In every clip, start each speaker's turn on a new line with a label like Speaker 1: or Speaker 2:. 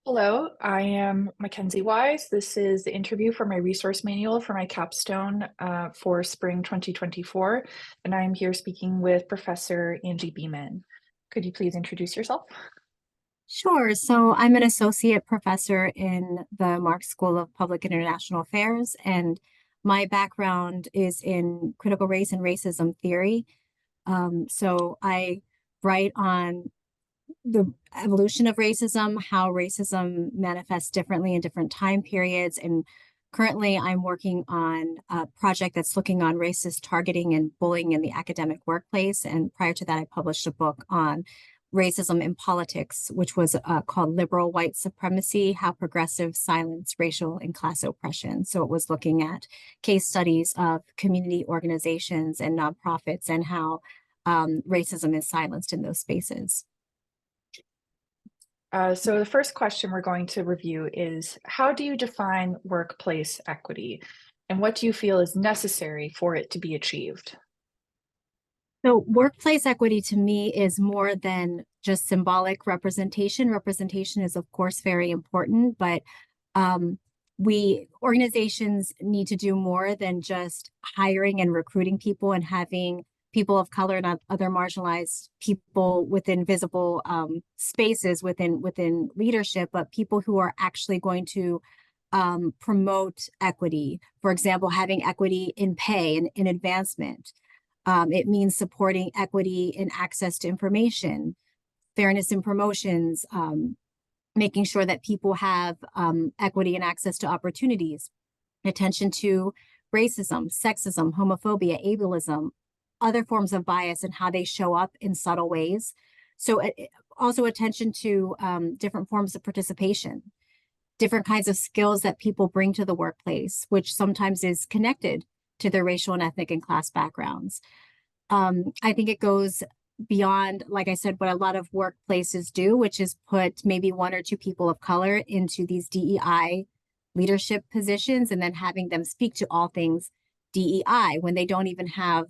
Speaker 1: Hello, I am Mackenzie Wise. This is the interview for my resource manual for my capstone for spring 2024, and I'm here speaking with Professor Angie Beeman. Could you please introduce yourself?
Speaker 2: Sure. So I'm an associate professor in the Marx School of Public and International Affairs, and my background is in critical race and racism theory. So I write on the evolution of racism, how racism manifests differently in different time periods. And currently, I'm working on a project that's looking on racist targeting and bullying in the academic workplace. And prior to that, I published a book on racism in politics, which was called Liberal White Supremacy, How Progressives Silence Racial and Class Oppression. So it was looking at case studies of community organizations and nonprofits and how racism is silenced in those spaces.
Speaker 1: So the first question we're going to review is, how do you define workplace equity, and what do you feel is necessary for it to be achieved?
Speaker 2: So, workplace equity to me is more than just symbolic representation. Representation is, of course, very important, but um, organizations need to do more than just hiring and recruiting people and having people of color and other marginalized people within visible spaces within leadership, but people who are actually going to promote equity. For example, having equity in pay and in advancement. It means supporting equity in access to information, fairness in promotions, making sure that people have equity and access to opportunities, attention to racism, sexism, homophobia, ableism, other forms of bias and how they show up in subtle ways. So also attention to different forms of participation, different kinds of skills that people bring to the workplace, which sometimes is connected to their racial and ethnic and class backgrounds. I think it goes beyond, like I said, what a lot of workplaces do, which is put maybe one or two people of color into these DEI leadership positions and then having them speak to all things DEI when they don't even have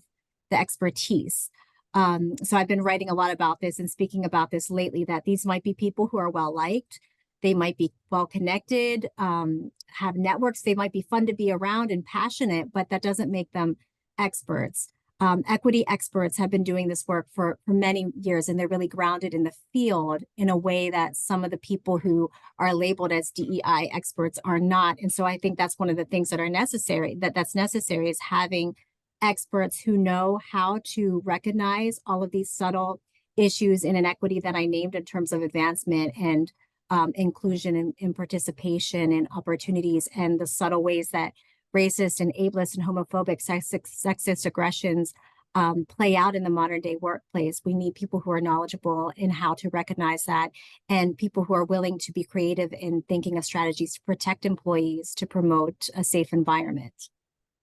Speaker 2: the expertise. So I've been writing a lot about this and speaking about this lately, that these might be people who are well liked. They might be well connected, have networks. They might be fun to be around and passionate, but that doesn't make them experts. Equity experts have been doing this work for many years, and they're really grounded in the field in a way that some of the people who are labeled as DEI experts are not. And so I think that's one of the things that are necessary, that's necessary, is having experts who know how to recognize all of these subtle issues in inequity that I named in terms of advancement and inclusion and participation and opportunities, and the subtle ways that racist and ableist and homophobic sexist aggressions play out in the modern day workplace. We need people who are knowledgeable in how to recognize that, and people who are willing to be creative in thinking of strategies to protect employees, to promote a safe environment.